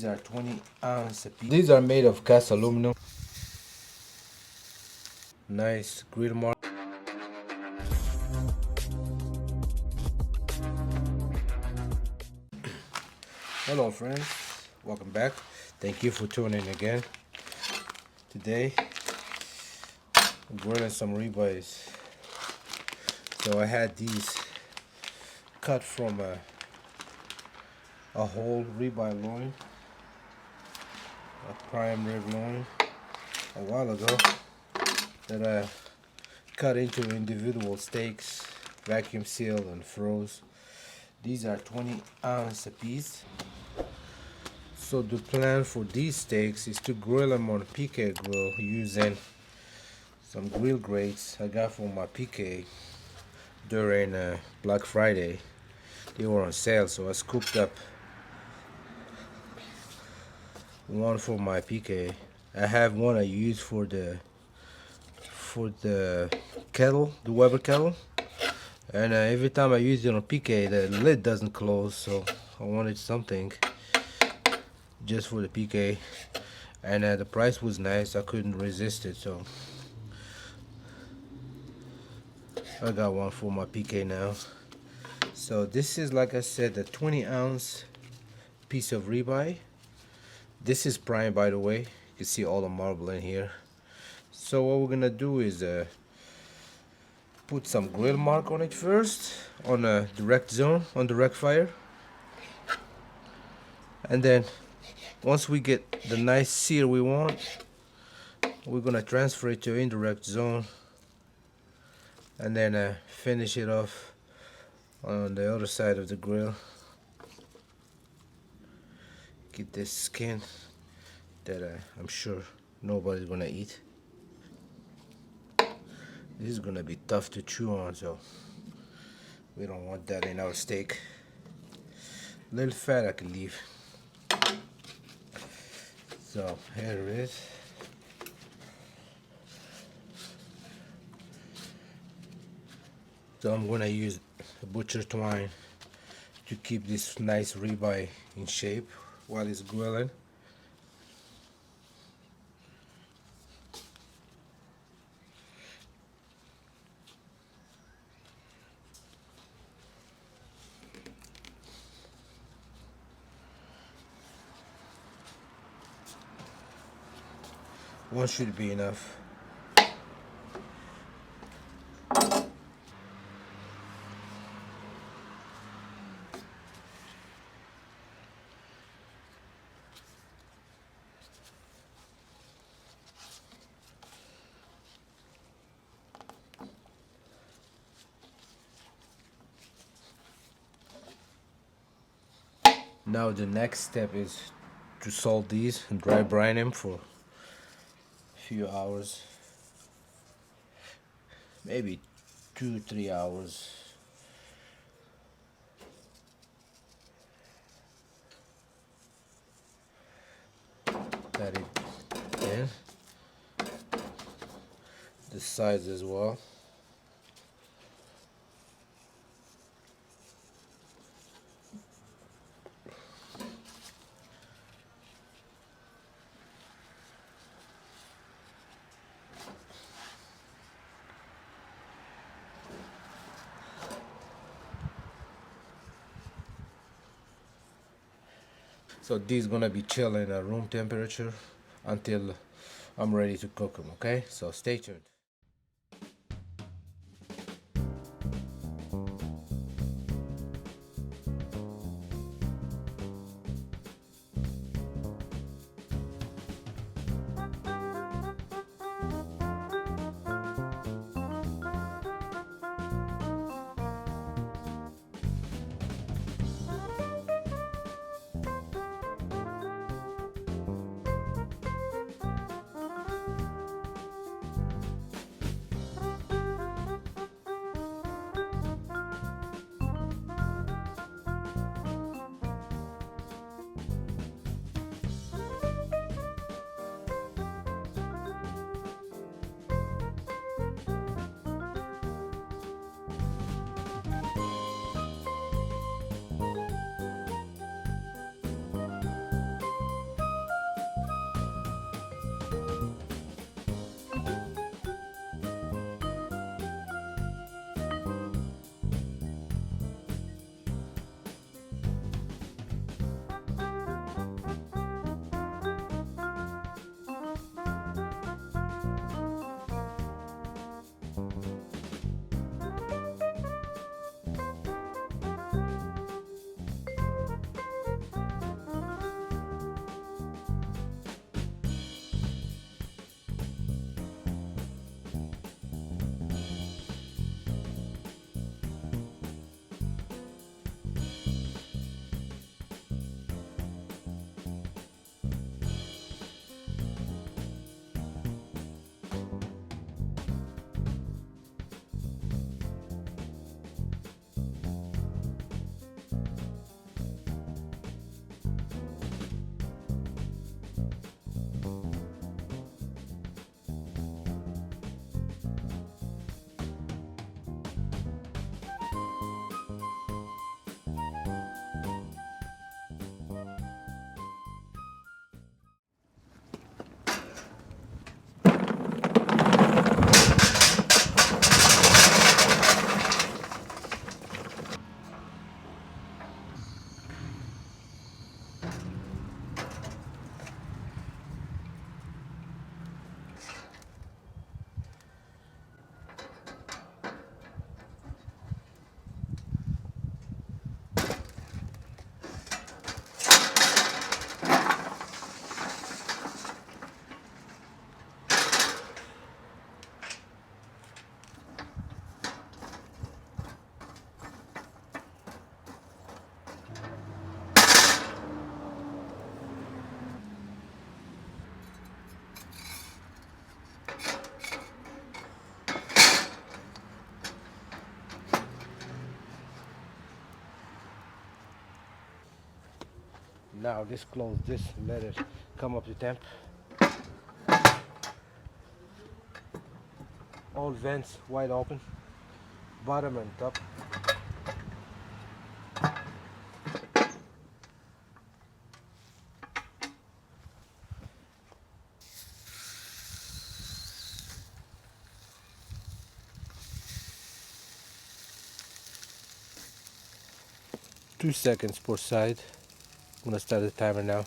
These are 20-ounce a piece. These are made of cast aluminum. Nice grill mark. Hello friends, welcome back. Thank you for tuning in again. Today I'm grilling some ribeyes. So I had these cut from a whole ribeye loin, a prime rib loin, a while ago, that I cut into individual steaks, vacuum sealed and froze. These are 20-ounce a piece. So the plan for these steaks is to grill them on a PK grill using some grill grates I got from my PK during Black Friday. They were on sale, so I scooped up one for my PK. I have one I use for the kettle, the Weber kettle, and every time I use it on PK, the lid doesn't close, so I wanted something just for the PK, and the price was nice. I couldn't resist it, so I got one for my PK now. So this is, like I said, a 20-ounce piece of ribeye. This is prime, by the way. You can see all the marble in here. So what we're gonna do is put some grill mark on it first, on a direct zone, on direct fire, and then once we get the nice sear we want, we're gonna transfer it to indirect zone, and then finish it off on the other side of the grill. Get this skin that I'm sure nobody's gonna eat. This is gonna be tough to chew on, so we don't want that in our steak. Little fat I can leave. So here it is. So I'm gonna use a butcher twine to keep this nice ribeye in shape while it's grilling. One should be enough. Now the next step is to salt these and dry brine them for a few hours, maybe 2-3 hours. Pat it in the sides as well. So these gonna be chilling at room temperature until I'm ready to cook them, okay? So stay tuned. Now this close this, let it come up to temp. All vents wide open, bottom and top. 2 seconds per side. I'm gonna start the timer now.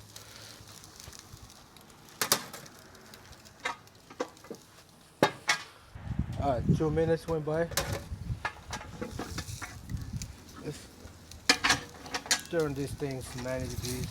Alright, 2 minutes went by. Let's turn these things 90 degrees.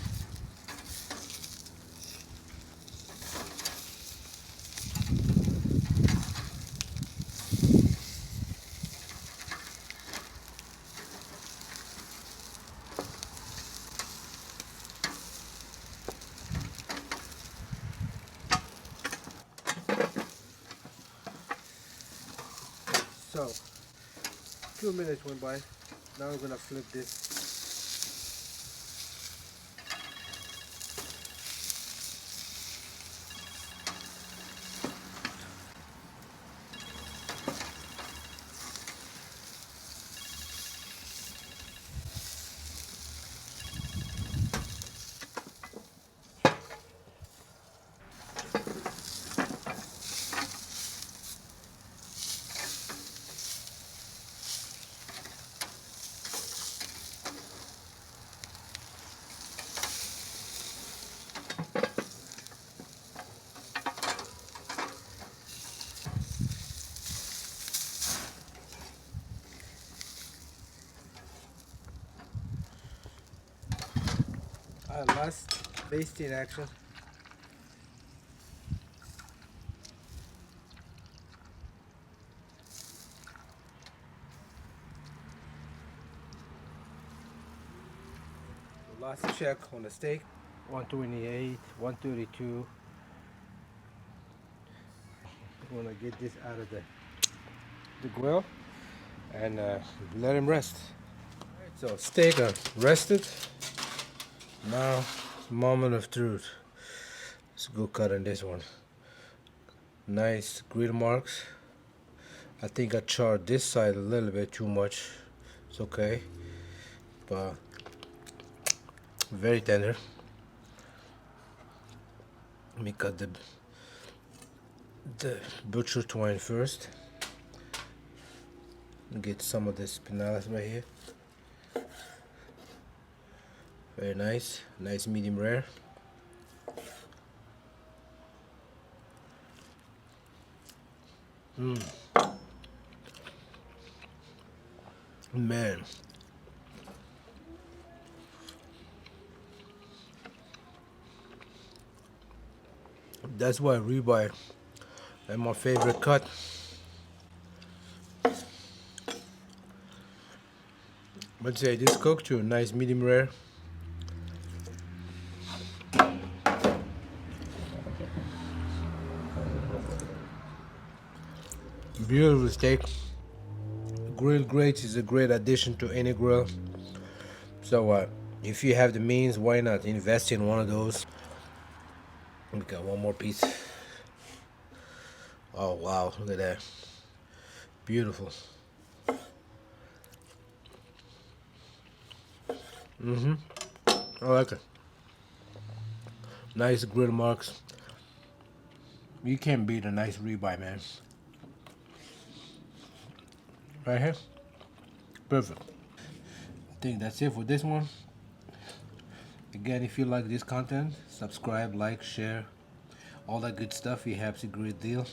So, 2 minutes went by. Now we're gonna flip this. Alright, last basting action. Last check on the steak. 128, 132. I'm gonna get this out of the grill and let him rest. Alright, so steak rested. Now, moment of truth. Let's go cut on this one. Nice grill marks. I think I charred this side a little bit too much. It's okay, but very tender. Let me cut the butcher twine first. Get some of the spinalis right here. Very nice, nice medium rare. Man, that's why ribeye is my favorite cut. Let's say this cooked to a nice medium rare. Beautiful steak. GrillGrate is a great addition to any grill. So if you have the means, why not invest in one of those? We got one more piece. Oh wow, look at that. Beautiful. I like it. Nice grill marks. You can't beat a nice ribeye, man. Right here. Perfect. I think that's it for this one. Again, if you like this content, subscribe, like, share, all that good stuff. It helps a great deal.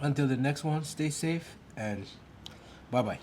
Until the next one, stay safe and bye-bye.